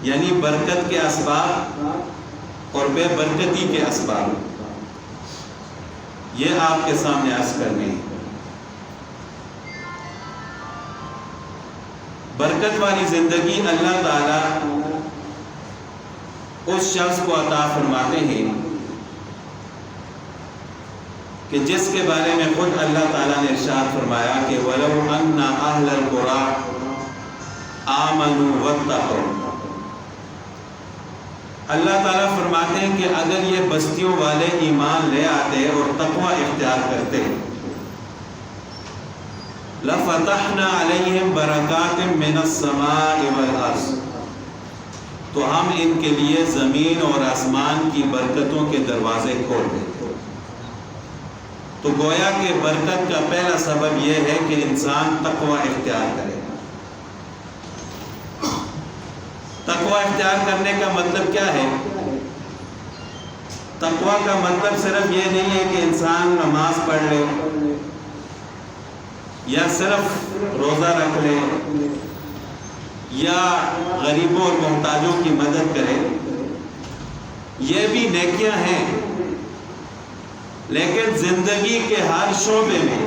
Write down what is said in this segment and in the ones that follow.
یعنی برکت کے اسباب اور بے برکتی کے اسباب، یہ آپ کے سامنے عرض کرنے ہیں۔ برکت والی زندگی اللہ تعالیٰ اس شخص کو عطا فرماتے ہیں کہ جس کے بارے میں خود اللہ تعالیٰ نے ارشاد فرمایا کہ وَلَوْ أَنَّ أَهْلَ الْقُرَىٰ آمَنُوا وَاتَّقَوْا۔ اللہ تعالیٰ فرماتے ہیں کہ اگر یہ بستیوں والے ایمان لے آتے اور تقوی اختیار کرتے لَفَتَحْنَا عَلَيْهِمْ بَرَكَاتٍ مِّنَ السَّمَاءِ وَالْأَرْضِ، تو ہم ان کے لیے زمین اور آسمان کی برکتوں کے دروازے کھول دیتے۔ تو گویا کہ برکت کا پہلا سبب یہ ہے کہ انسان تقوی اختیار کرے۔ تقوی اختیار کرنے کا مطلب کیا ہے؟ تقوی کا مطلب صرف یہ نہیں ہے کہ انسان نماز پڑھ لے یا صرف روزہ رکھ لے یا غریبوں اور محتاجوں کی مدد کرے، یہ بھی نیکیاں ہیں، لیکن زندگی کے ہر شعبے میں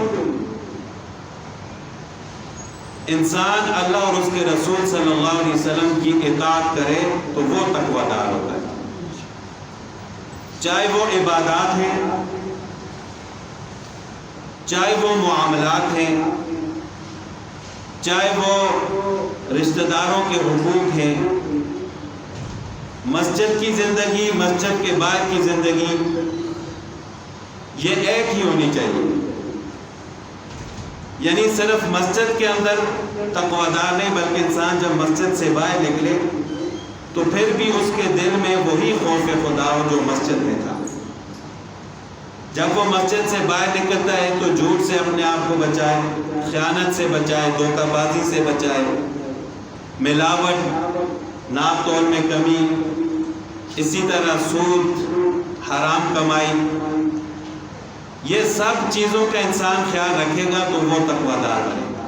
انسان اللہ اور اس کے رسول صلی اللہ علیہ وسلم کی اطاعت کرے تو وہ تقوی دار ہوتا ہے، چاہے وہ عبادات ہیں، چاہے وہ معاملات ہیں، چاہے وہ رشتہ داروں کے حقوق ہیں، مسجد کی زندگی، مسجد کے باہر کی زندگی، یہ ایک ہی ہونی چاہیے۔ یعنی صرف مسجد کے اندر تقوی دار نہیں، بلکہ انسان جب مسجد سے باہر نکلے تو پھر بھی اس کے دل میں وہی خوف خدا ہو جو مسجد میں تھا۔ جب وہ مسجد سے باہر نکلتا ہے تو جھوٹ سے اپنے آپ کو بچائے، خیانت سے بچائے، دھوکہ بازی سے بچائے، ملاوٹ، ناپ تول میں کمی، اسی طرح سود، حرام کمائی، یہ سب چیزوں کا انسان خیال رکھے گا تو وہ تقوی دار بنے گا۔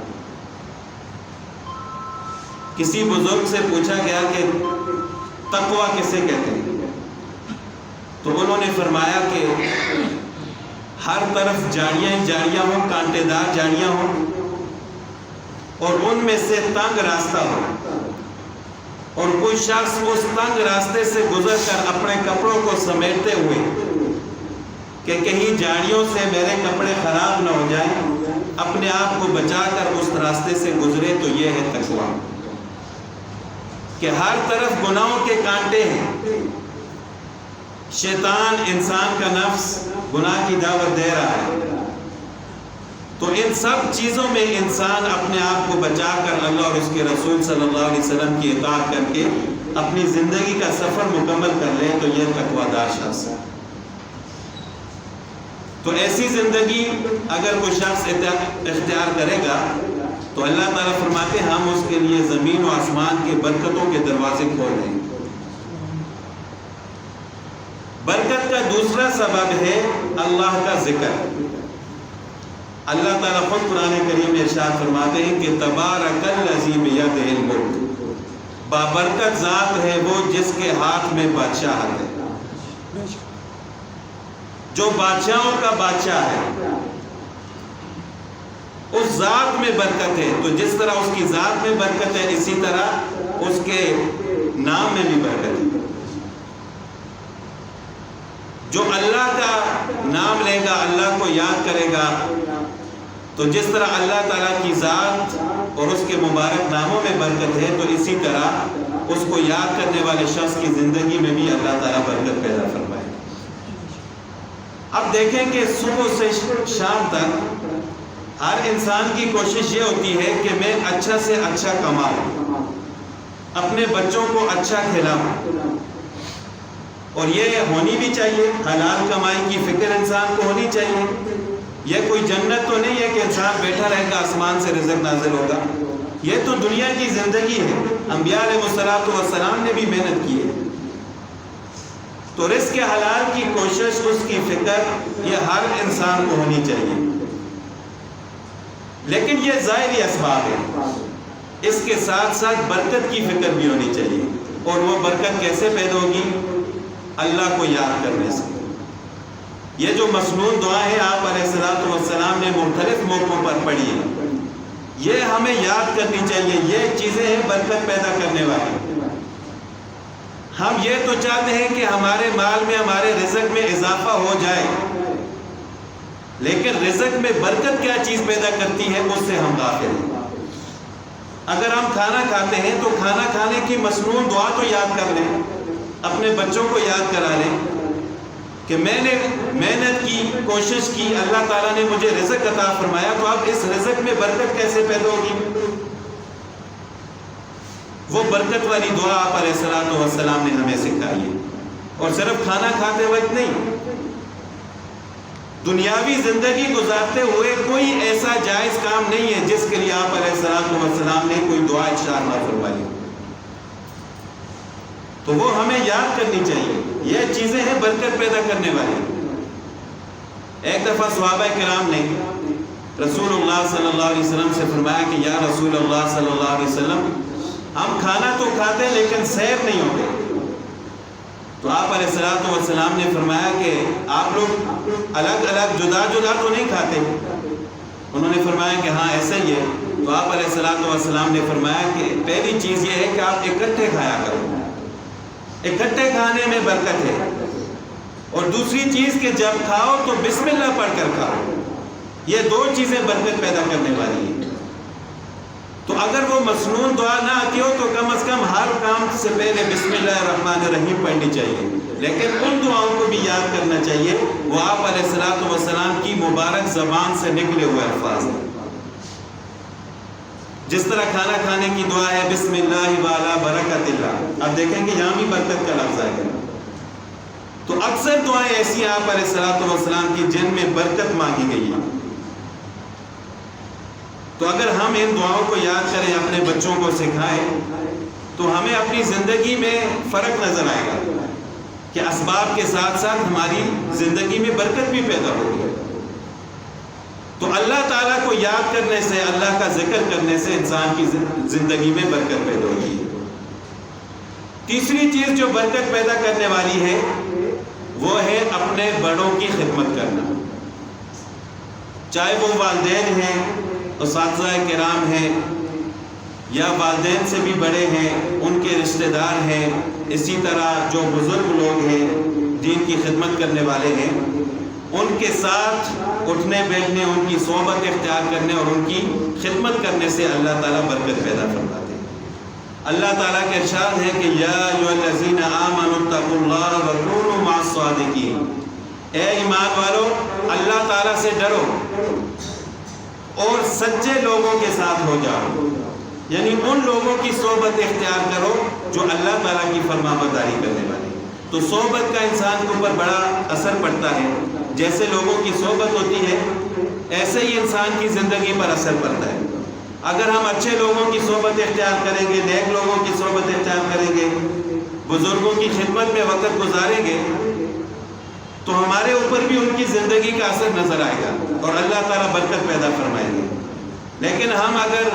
کسی بزرگ سے پوچھا گیا کہ تقوی کسے کہتے ہیں، تو انہوں نے فرمایا کہ ہر طرف جھاڑیاں ہی جھاڑیاں ہوں، کانٹے دار جھاڑیاں ہوں، اور ان میں سے تنگ راستہ ہو، اور کوئی شخص اس تنگ راستے سے گزر کر اپنے کپڑوں کو سمیٹتے ہوئے کہ کہیں جھاڑیوں سے میرے کپڑے خراب نہ ہو جائیں، اپنے آپ کو بچا کر اس راستے سے گزرے، تو یہ ہے تقوی۔ کہ ہر طرف گناہوں کے کانٹے ہیں، شیطان، انسان کا نفس گناہ کی دعوت دے رہا ہے، تو ان سب چیزوں میں انسان اپنے آپ کو بچا کر اللہ اور اس کے رسول صلی اللہ علیہ وسلم کی اطاعت کر کے اپنی زندگی کا سفر مکمل کر لے تو یہ تقوی دار شخص ہے۔ تو ایسی زندگی اگر کوئی شخص اختیار کرے گا تو اللہ تعالیٰ فرماتے ہیں ہم اس کے لیے زمین و آسمان کے برکتوں کے دروازے کھول دیں گے۔ برکت کا دوسرا سبب ہے اللہ کا ذکر۔ اللہ تعالیٰ خود قرآن کریم میں ارشاد فرماتے ہیں کہ تبارک الذی بیدہ الملک، بابرکت ذات ہے وہ جس کے ہاتھ میں بادشاہت ہے، جو بادشاہوں کا بادشاہ ہے، اس ذات میں برکت ہے۔ تو جس طرح اس کی ذات میں برکت ہے، اسی طرح اس کے نام میں بھی برکت ہے۔ جو اللہ کا نام لے گا، اللہ کو یاد کرے گا، تو جس طرح اللہ تعالیٰ کی ذات اور اس کے مبارک ناموں میں برکت ہے، تو اسی طرح اس کو یاد کرنے والے شخص کی زندگی میں بھی اللہ تعالیٰ برکت پیدا فرمائے۔ اب دیکھیں کہ صبح سے شام تک ہر انسان کی کوشش یہ ہوتی ہے کہ میں اچھا سے اچھا کماؤں، اپنے بچوں کو اچھا کھلاؤں، اور یہ ہونی بھی چاہیے، حلال کمائی کی فکر انسان کو ہونی چاہیے۔ یہ کوئی جنت تو نہیں ہے کہ انسان بیٹھا رہے گا آسمان سے رزق نازل ہوگا، یہ تو دنیا کی زندگی ہے۔ انبیاء علیہ السلام نے بھی محنت کی ہے، تو رزق حلال کی کوشش، اس کی فکر، یہ ہر انسان کو ہونی چاہیے۔ لیکن یہ ظاہری اسباب ہے، اس کے ساتھ ساتھ برکت کی فکر بھی ہونی چاہیے۔ اور وہ برکت کیسے پیدا ہوگی؟ اللہ کو یاد کرنے سے۔ یہ جو مسنون دعا ہے آپ علیہ الصلوۃ والسلام نے مختلف موقعوں پر پڑھی ہے، یہ ہمیں یاد کرنی چاہیے۔ یہ چیزیں ہیں برکت پیدا کرنے والی۔ ہم یہ تو چاہتے ہیں کہ ہمارے مال میں، ہمارے رزق میں اضافہ ہو جائے، لیکن رزق میں برکت کیا چیز پیدا کرتی ہے اس سے ہم غافل ہیں۔ اگر ہم کھانا کھاتے ہیں تو کھانا کھانے کی مسنون دعا تو یاد کر لیں، اپنے بچوں کو یاد کرا لیں کہ میں نے محنت کی، کوشش کی، اللہ تعالیٰ نے مجھے رزق عطا فرمایا، تو اب اس رزق میں برکت کیسے پیدا ہوگی؟ وہ برکت والی دعا آپ علیہ الصلوۃ والسلام نے ہمیں سکھائی ہے۔ اور صرف کھانا کھاتے وقت نہیں، دنیاوی زندگی گزارتے ہوئے کوئی ایسا جائز کام نہیں ہے جس کے لیے آپ علیہ الصلوۃ والسلام نے کوئی دعا ارشاد نہ فرمائی، تو وہ ہمیں یاد کرنی چاہیے۔ یہ چیزیں ہیں برکت پیدا کرنے والی۔ ایک دفعہ صحابہ کرام نے رسول اللہ صلی اللہ علیہ وسلم سے فرمایا کہ یا رسول اللہ صلی اللہ علیہ وسلم، ہم کھانا تو کھاتے ہیں لیکن سیر نہیں ہوتے۔ تو آپ علیہ الصلوۃ والسلام نے فرمایا کہ آپ لوگ الگ الگ جدا جدا تو نہیں کھاتے؟ انہوں نے فرمایا کہ ہاں ایسا ہی ہے۔ تو آپ علیہ الصلوۃ والسلام نے فرمایا کہ پہلی چیز یہ ہے کہ آپ اکٹھے کھایا کرو، اکٹھے کھانے میں برکت ہے۔ اور دوسری چیز کہ جب کھاؤ تو بسم اللہ پڑھ کر کھاؤ۔ یہ دو چیزیں برکت پیدا کرنے والی ہیں۔ تو اگر وہ مسنون دعا نہ آتی ہو تو کم از کم ہر کام سے پہلے بسم اللہ الرحمن الرحیم پڑھنی چاہیے، لیکن ان دعاؤں کو بھی یاد کرنا چاہیے، وہ آپ علیہ الصلوۃ والسلام کی مبارک زبان سے نکلے ہوئے الفاظ ہیں۔ جس طرح کھانا کھانے کی دعا ہے بسم اللہ وعلی برکت اللہ، آپ دیکھیں گے یہاں بھی برکت کا لفظ آئے گا۔ تو اکثر دعائیں ایسی ہیں آپ علیہ الصلوۃ والسلام کی جن میں برکت مانگی گئی ہے۔ تو اگر ہم ان دعاؤں کو یاد کریں، اپنے بچوں کو سکھائیں، تو ہمیں اپنی زندگی میں فرق نظر آئے گا کہ اسباب کے ساتھ ساتھ ہماری زندگی میں برکت بھی پیدا ہوگی۔ تو اللہ تعالیٰ کو یاد کرنے سے، اللہ کا ذکر کرنے سے انسان کی زندگی میں برکت پیدا ہوگی۔ تیسری چیز جو برکت پیدا کرنے والی ہے وہ ہے اپنے بڑوں کی خدمت کرنا، چاہے وہ والدین ہیں، اساتذہ کرام ہیں، یا والدین سے بھی بڑے ہیں، ان کے رشتہ دار ہیں، اسی طرح جو بزرگ لوگ ہیں، دین کی خدمت کرنے والے ہیں، ان کے ساتھ اٹھنے بیٹھنے، ان کی صحبت اختیار کرنے اور ان کی خدمت کرنے سے اللہ تعالیٰ برکت پیدا فرماتے ہیں۔ اللہ تعالیٰ کے ارشاد ہے کہ یا ایھا الذین آمنوا اتقوا اللہ وکونوا مع الصادقین، اے ایمان والو اللہ تعالیٰ سے ڈرو اور سچے لوگوں کے ساتھ ہو جاؤ، یعنی ان لوگوں کی صحبت اختیار کرو جو اللہ تعالیٰ کی فرما برداری کرنے والے۔ تو صحبت کا انسان کے اوپر بڑا اثر پڑتا ہے، جیسے لوگوں کی صحبت ہوتی ہے ایسے ہی انسان کی زندگی پر اثر پڑتا ہے۔ اگر ہم اچھے لوگوں کی صحبت اختیار کریں گے، نیک لوگوں کی صحبت اختیار کریں گے، بزرگوں کی خدمت میں وقت گزاریں گے، تو ہمارے اوپر بھی ان کی زندگی کا اثر نظر آئے گا اور اللہ تعالیٰ برکت پیدا فرمائیں گے۔ لیکن ہم اگر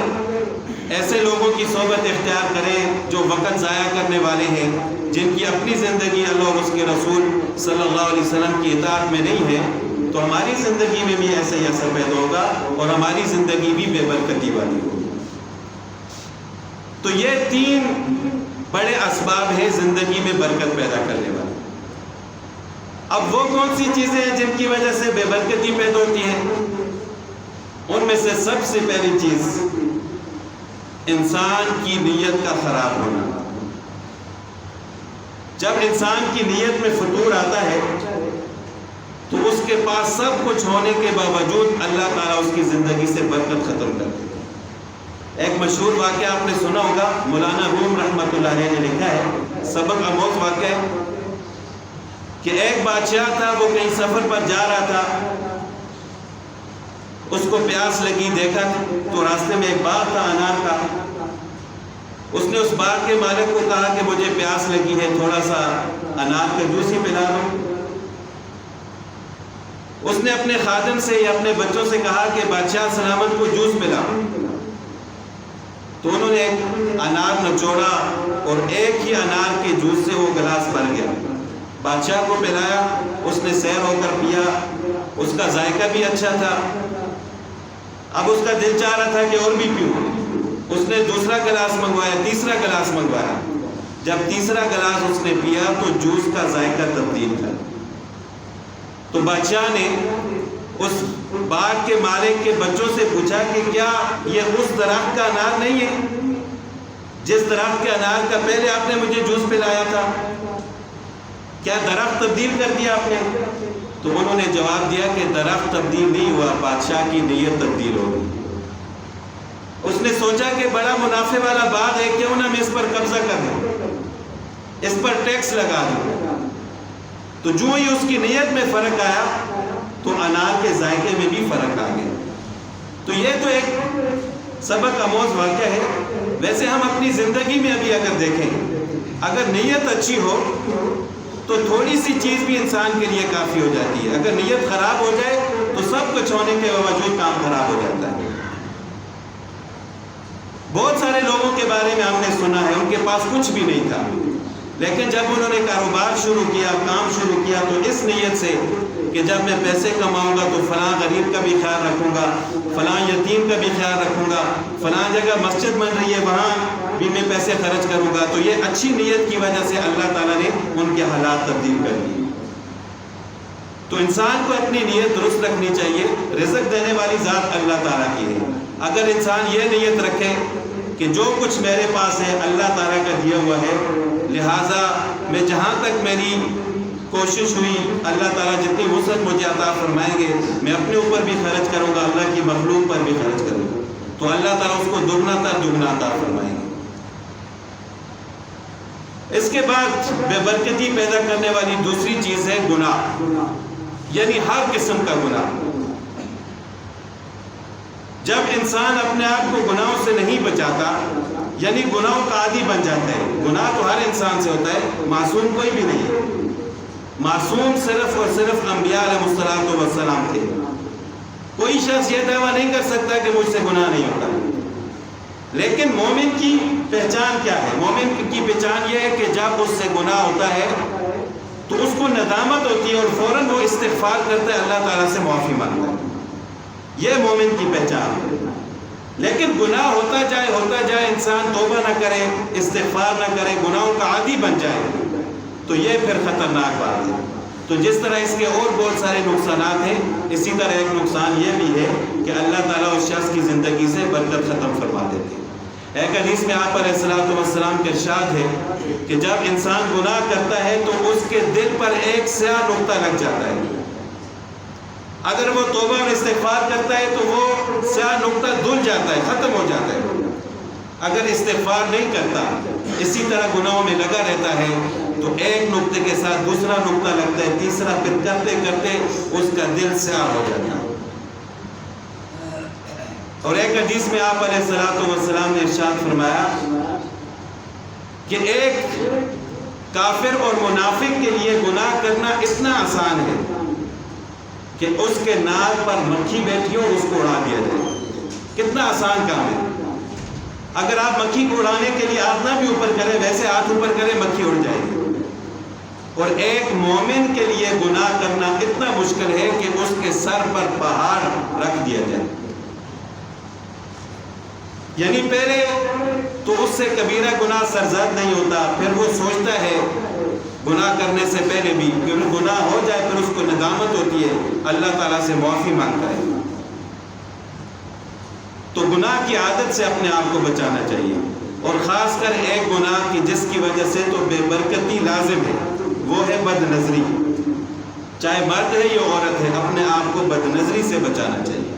ایسے لوگوں کی صحبت اختیار کریں جو وقت ضائع کرنے والے ہیں، جن کی اپنی زندگی اللہ اور اس کے رسول صلی اللہ علیہ وسلم کی اطاعت میں نہیں ہے، تو ہماری زندگی میں بھی ایسا ہی اثر پیدا ہوگا اور ہماری زندگی بھی بے برکتی والی ہوگی۔ تو یہ تین بڑے اسباب ہیں زندگی میں برکت پیدا کرنے والے۔ اب وہ کون سی چیزیں ہیں جن کی وجہ سے بے برکتی پیدا ہوتی ہے؟ ان میں سے سب سے پہلی چیز انسان کی نیت کا خراب ہونا۔ جب انسان کی نیت میں فتور آتا ہے تو اس کے پاس سب کچھ ہونے کے باوجود اللہ تعالیٰ اس کی زندگی سے برکت ختم کر دیتا ہے۔ ایک مشہور واقعہ آپ نے سنا ہوگا، مولانا روم رحمۃ اللہ علیہ نے لکھا ہے، سبق آموز واقعہ ہے کہ ایک بادشاہ تھا، وہ کہیں سفر پر جا رہا تھا، اس کو پیاس لگی، دیکھا تو راستے میں ایک باغ تھا انار کا۔ اس نے اس باغ کے مالک کو کہا کہ مجھے پیاس لگی ہے، تھوڑا سا انار کا جوس ہی پلا دو۔ اس نے اپنے خادم سے یا اپنے بچوں سے کہا کہ بادشاہ سلامت کو جوس پلا، تو تو انہوں نے ایک انار نچوڑا اور ایک ہی انار کے جوس سے وہ گلاس بھر گیا، بادشاہ کو پلایا، اس نے سیر ہو کر پیا، اس کا ذائقہ بھی اچھا تھا۔ اب اس کا دل چاہ رہا تھا کہ اور بھی پیوں، اس نے دوسرا گلاس منگوایا، تیسرا گلاس منگوایا۔ جب تیسرا گلاس اس نے پیا تو جوس کا ذائقہ تبدیل تھا۔ تو بادشاہ نے اس باغ کے مالک کے بچوں سے پوچھا کہ کیا یہ اس درخت کا انار نہیں ہے جس درخت کے انار کا پہلے آپ نے مجھے جوس پلایا تھا؟ کیا درخت تبدیل کر دیا آپ نے؟ تو انہوں نے جواب دیا کہ درخت تبدیل نہیں ہوا، بادشاہ کی نیت تبدیل ہو گئی۔ اس نے سوچا کہ بڑا منافع والا باغ ہے، کیوں نہ میں اس پر قبضہ کر دوں، اس پر ٹیکس لگا دوں۔ تو جو ہی اس کی نیت میں فرق آیا تو انار کے ذائقے میں بھی فرق آ گیا۔ تو یہ تو ایک سبق آموز واقعہ ہے۔ ویسے ہم اپنی زندگی میں ابھی اگر دیکھیں، اگر نیت اچھی ہو تو تھوڑی سی چیز بھی انسان کے لیے کافی ہو جاتی ہے۔ اگر نیت خراب ہو جائے تو سب کچھ ہونے کے باوجود کام خراب ہو جاتا ہے۔ بہت سارے لوگوں کے بارے میں ہم نے سنا ہے، ان کے پاس کچھ بھی نہیں تھا، لیکن جب انہوں نے کاروبار شروع کیا، کام شروع کیا، تو اس نیت سے کہ جب میں پیسے کماؤں گا تو فلاں غریب کا بھی خیال رکھوں گا، فلاں یتیم کا بھی خیال رکھوں گا، فلاں جگہ مسجد بن رہی ہے وہاں بھی میں پیسے خرچ کروں گا، تو یہ اچھی نیت کی وجہ سے اللہ تعالیٰ نے ان کے حالات تبدیل کر دیے۔ تو انسان کو اپنی نیت درست رکھنی چاہیے۔ رزق دینے والی ذات اللہ تعالیٰ کی ہے۔ اگر انسان یہ نیت رکھے کہ جو کچھ میرے پاس ہے اللہ تعالیٰ کا دیا ہوا ہے، لہٰذا میں جہاں تک میری کوشش ہوئی اللہ تعالیٰ جتنی وسعت مجھے عطا فرمائیں گے میں اپنے اوپر بھی خرچ کروں گا، اللہ کی مخلوق پر بھی خرچ کروں گا، تو اللہ تعالیٰ اس کو دگنا تر دگنا عطا فرمائیں گے۔ اس کے بعد بے برکتی پیدا کرنے والی دوسری چیز ہے گناہ، یعنی ہر قسم کا گناہ۔ جب انسان اپنے آپ کو گناہوں سے نہیں بچاتا، یعنی گناہوں کا عادی بن جاتا ہے۔ گناہ تو ہر انسان سے ہوتا ہے، معصوم کوئی بھی نہیں ہے۔ معصوم صرف اور صرف انبیاء علیہ السلام تھے۔ کوئی شخص یہ دعویٰ نہیں کر سکتا کہ مجھ سے گناہ نہیں ہوتا۔ لیکن مومن کی پہچان کیا ہے؟ مومن کی پہچان یہ ہے کہ جب اس سے گناہ ہوتا ہے تو اس کو ندامت ہوتی ہے اور فوراً وہ استغفار کرتا ہے، اللہ تعالیٰ سے معافی مانگتا ہے۔ یہ مومن کی پہچان ہے۔ لیکن گناہ ہوتا جائے انسان توبہ نہ کرے، استغفار نہ کرے، گناہوں کا عادی بن جائے، تو یہ پھر خطرناک بات ہے۔ تو جس طرح اس کے اور بہت سارے نقصانات ہیں، اسی طرح ایک نقصان یہ بھی ہے کہ اللہ تعالیٰ اس شخص کی زندگی سے برکت ختم فرما دیتے ہیں۔ ایک حدیث میں آپ علیہ السلام کے ارشاد ہے کہ جب انسان گناہ کرتا ہے تو اس کے دل پر ایک سیاہ نقطہ لگ جاتا ہے۔ اگر وہ توبہ اور استغفار کرتا ہے تو وہ سیاہ نقطہ دھل جاتا ہے، ختم ہو جاتا ہے۔ اگر استغفار نہیں کرتا، اسی طرح گناہوں میں لگا رہتا ہے، تو ایک نقطے کے ساتھ دوسرا نقطہ لگتا ہے، تیسرا، پھر کرتے کرتے اس کا دل سیاہ ہو جاتا ہے۔ اور ایک حدیث میں آپ علیہ السلام نے ارشاد فرمایا کہ ایک کافر اور منافق کے لیے گناہ کرنا اتنا آسان ہے کہ اس کے ناک پر مکھی بیٹھی ہو اس کو اڑا دیا جائے۔ کتنا آسان کام ہے۔ اگر آپ مکھی کو اڑانے کے لیے ہاتھ نہ بھی اوپر کریں، ویسے ہاتھ اوپر کریں، مکھی اڑ جائے گی۔ اور ایک مومن کے لیے گناہ کرنا اتنا مشکل ہے کہ اس کے سر پر پہاڑ رکھ دیا جائے۔ یعنی پہلے تو اس سے کبیرہ گناہ سرزد نہیں ہوتا، پھر وہ سوچتا ہے گناہ کرنے سے پہلے بھی، پھر گناہ ہو جائے پھر اس کو ندامت ہوتی ہے، اللہ تعالیٰ سے معافی مانگتا ہے۔ تو گناہ کی عادت سے اپنے آپ کو بچانا چاہیے، اور خاص کر ایک گناہ کی جس کی وجہ سے تو بے برکتی لازم ہے، وہ ہے بد نظری۔ چاہے مرد ہے یا عورت ہے، اپنے آپ کو بد نظری سے بچانا چاہیے۔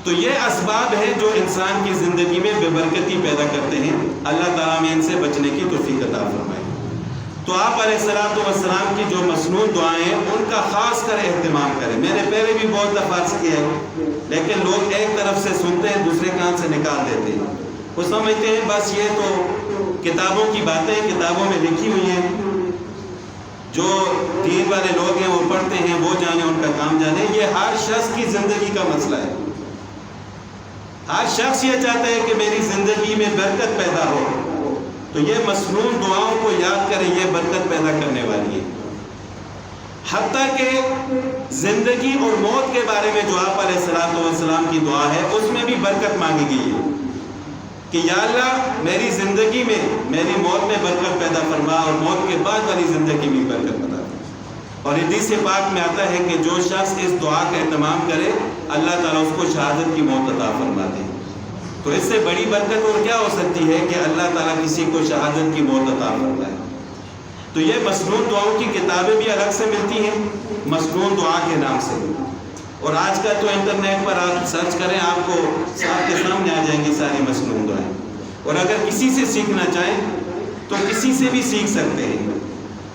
تو یہ اسباب ہیں جو انسان کی زندگی میں بے برکتی پیدا کرتے ہیں۔ اللہ تعالیٰ میں ان سے بچنے کی توفیق عطا فرمائے۔ تو آپ علیہ السلام کی جو مسنون دعائیں ہیں ان کا خاص کر اہتمام کریں۔ میں نے پہلے بھی بہت دفعہ عرض کیا ہے، لیکن لوگ ایک طرف سے سنتے ہیں، دوسرے کان سے نکال دیتے ہیں۔ وہ سمجھتے ہیں بس یہ تو کتابوں کی باتیں کتابوں میں لکھی ہوئی ہیں، جو دین والے لوگ ہیں وہ پڑھتے ہیں، وہ جانے، ان کا کام جانے۔ یہ ہر شخص کی زندگی کا مسئلہ ہے۔ ہر شخص یہ چاہتا ہے کہ میری زندگی میں برکت پیدا ہو، تو یہ مسنون دعاؤں کو یاد کریں، یہ برکت پیدا کرنے والی ہے۔ حتیٰ کہ زندگی اور موت کے بارے میں جو آپ علیہ الصلوۃ والسلام کی دعا ہے، اس میں بھی برکت مانگی گئی ہے کہ یا اللہ میری زندگی میں، میری موت میں برکت پیدا فرما، اور موت کے بعد والی زندگی میں برکت پیدا فرما۔ اور حدیث پاک میں آتا ہے کہ جو شخص اس دعا کا اہتمام کرے، اللہ تعالیٰ اس کو شہادت کی موت عطا فرماتے ہیں۔ تو اس سے بڑی برکت اور کیا ہو سکتی ہے کہ اللہ تعالیٰ کسی کو شہادت کی موت عطا فرمائے۔ تو یہ مسنون دعاؤں کی کتابیں بھی الگ سے ملتی ہیں، مسنون دعا کے نام سے۔ اور آج کا تو انٹرنیٹ پر آپ سرچ کریں، آپ کو آپ کے سامنے آ جائیں گی ساری مسنون دعائیں۔ اور اگر کسی سے سیکھنا چاہیں تو کسی سے بھی سیکھ سکتے ہیں۔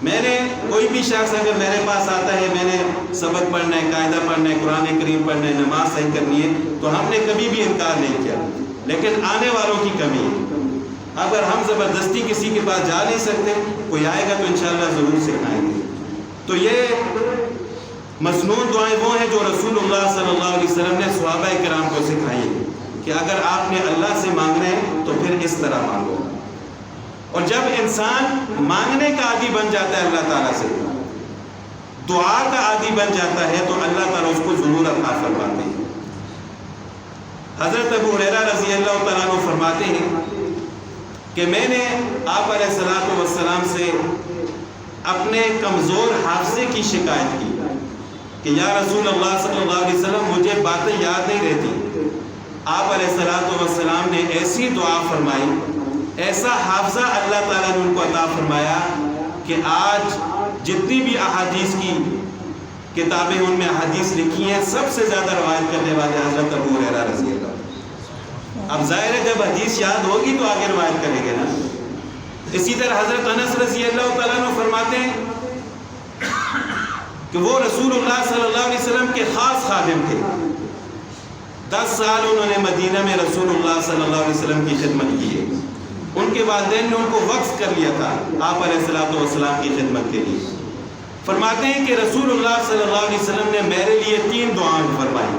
میں نے کوئی بھی شخص اگر میرے پاس آتا ہے، میں نے سبق پڑھنا ہے، قاعدہ پڑھنا ہے، قرآن کریم پڑھنا ہے، نماز صحیح کرنی ہے، تو ہم نے کبھی بھی انکار نہیں کیا، لیکن آنے والوں کی کمی ہے۔ اگر ہم زبردستی کسی کے پاس جا نہیں سکتے، کوئی آئے گا تو انشاءاللہ ضرور سکھائیں گے۔ تو یہ مسنون دعائیں وہ ہیں جو رسول اللہ صلی اللہ علیہ وسلم نے صحابہ کرام کو سکھائی ہیں کہ اگر آپ نے اللہ سے مانگنا ہے تو پھر اس طرح مانگو۔ اور جب انسان مانگنے کا عادی بن جاتا ہے اللہ تعالیٰ سے، دعا کا عادی بن جاتا ہے، تو اللہ تعالیٰ اس کو ضرور عطا فرماتے ہیں۔ حضرت ابو ہریرہ رضی اللہ تعالیٰ عنہ فرماتے ہیں کہ میں نے آپ علیہ الصلوۃ والسلام سے اپنے کمزور حافظے کی شکایت کی کہ یا رسول اللہ صلی اللہ علیہ وسلم مجھے باتیں یاد نہیں رہتی۔ آپ علیہ الصلوۃ والسلام نے ایسی دعا فرمائی، ایسا حافظہ اللہ تعالیٰ نے ان کو عطا فرمایا کہ آج جتنی بھی احادیث کی کتابیں ان میں احادیث لکھی ہیں، سب سے زیادہ روایت کرنے والے حضرت ابو ہریرہ رضی اللہ۔ اب ظاہر ہے جب حدیث یاد ہوگی تو آگے روایت کریں گے نا۔ اسی طرح حضرت انس رضی اللہ تعالیٰ عنہ فرماتے ہیں کہ وہ رسول اللہ صلی اللہ علیہ وسلم کے خاص خادم تھے۔ 10 سال انہوں نے مدینہ میں رسول اللہ صلی اللہ علیہ وسلم کی خدمت کی ہے۔ ان کے والدین نے ان کو وقف کر لیا تھا آپ علیہ الصلوۃ والسلام کی خدمت کے لیے۔ فرماتے ہیں کہ رسول اللہ صلی اللہ علیہ وسلم نے میرے لیے 3 دعائیں فرمائی،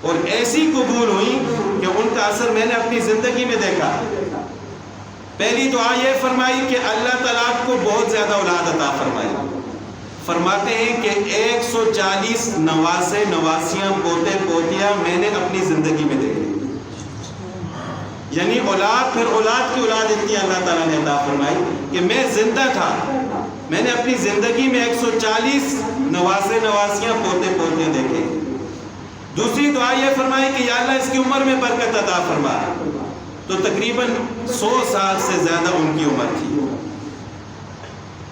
اور ایسی قبول ہوئی کہ ان کا اثر میں نے اپنی زندگی میں دیکھا۔ پہلی دعا یہ فرمائی کہ اللہ تعالیٰ کو بہت زیادہ اولاد عطا فرمائے۔ فرماتے ہیں کہ 140 نواسے، نواسیاں، پوتے پوتیاں میں نے اپنی زندگی میں دیکھے، یعنی اولاد پھر اولاد کی اولاد اتنی اللہ تعالیٰ نے عطا فرمائی کہ میں زندہ تھا، میں نے اپنی زندگی میں 140 نواسے، نواسیاں، پوتے پوتیاں دیکھے۔ دوسری دعا یہ فرمائی کہ یا اللہ اس کی عمر میں برکت عطا فرما، تو تقریباً 100 سال سے زیادہ ان کی عمر تھی۔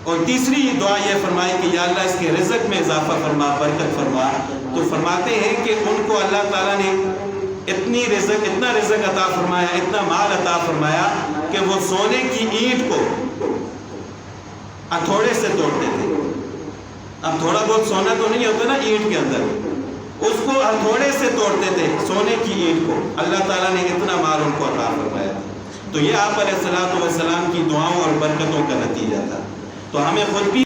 اور تیسری دعا یہ فرمائی کہ یا اللہ اس کے رزق میں اضافہ فرما، برکت فرما۔ تو فرماتے ہیں کہ ان کو اللہ تعالیٰ نے اتنا رزق عطا فرمایا، اتنا مال عطا فرمایا کہ وہ سونے کی اینٹ کو ہتھوڑے سے توڑتے تھے۔ اب تھوڑا بہت سونا تو نہیں ہوتا نا اینٹ کے اندر، اس کو ہتھوڑے سے توڑتے تھے، سونے کی اینٹ کو۔ اللہ تعالیٰ نے اتنا مال ان کو عطا فرمایا۔ تو یہ آپ علیہ الصلوۃ والسلام کی دعاؤں اور برکتوں کا نتیجہ تھا۔ تو ہمیں خود بھی